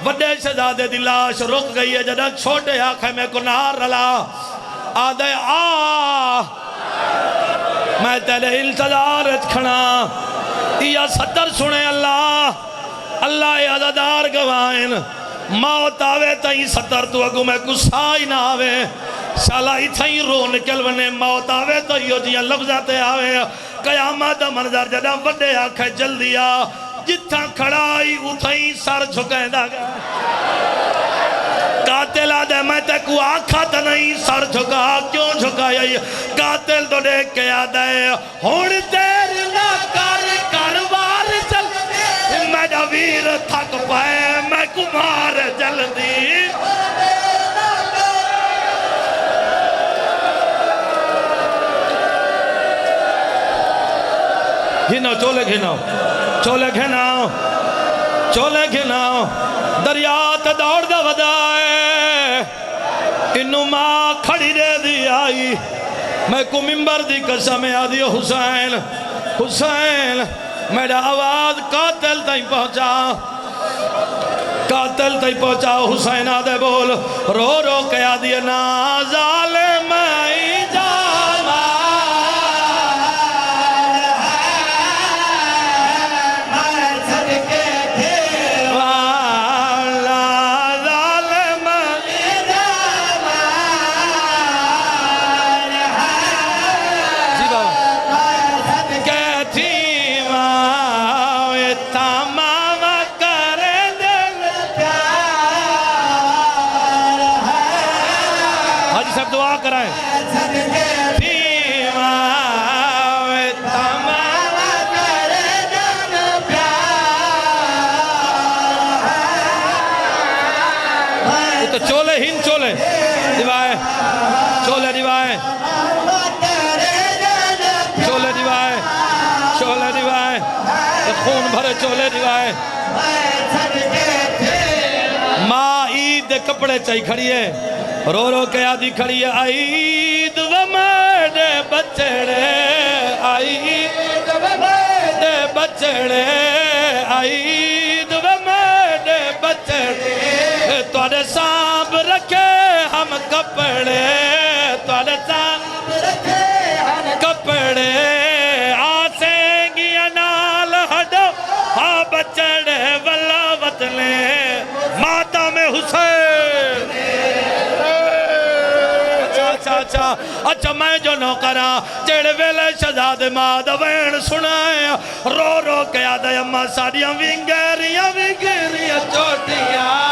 وڈے شہزادے دی لاش رک گئی ہے جدہ چھوٹے آنکھیں میں کو نار رلا آدھے میں تیرے انتظار کھنا یا ستر سنے اللہ عزدار گوائن موت آوے تائیں ستر تو اگو میں گسائی نہ آوے شالا اتھائیں رو نکل ونے موت آوے تو یہ جیاں لفظاتے آوے قیامت منظر جدہ وڈے آنکھیں جل دیا جتھاں کھڑائی اتھائیں سر جھکیں دا گا قاتل آدھے میں تے کو آنکھا تا نہیں سر جھکا کیوں جھکا یہ قاتل تو دیکھ کے آدھے ہون تیر نہ کروار چل میڈا ویر تھک پائے میں کمار جل دی گھنو چولے گھنو دریات دوڑ دا ودائے انو ماں کھڑی دے دی آئی میں کو ممبر دی قسم آدھی حسین میرا آواز قاتل تائیں پہنچا حسین آدھے بول رو رو کے آدھی نا ظالم خون بھرے چولے دیوائے ماں عید کپڑے چاہی کھڑی ہے رو رو کے آدھی کھڑی ہے عید و میرے بچڑے عید و میرے بچڑے عید و میرے بچڑے توڑے سانپ رکھے ہم کپڑے توڑے سانپ رکھے ہم کپڑے بچڑے واللہ وطلے ماتا میں حسین چا اچھا میں جو نوکرا جڑے ویلے شہزاد ماں دا وین سنایا رو رو کے آدھا اماں ساڑیاں وینگیریاں چوٹیاں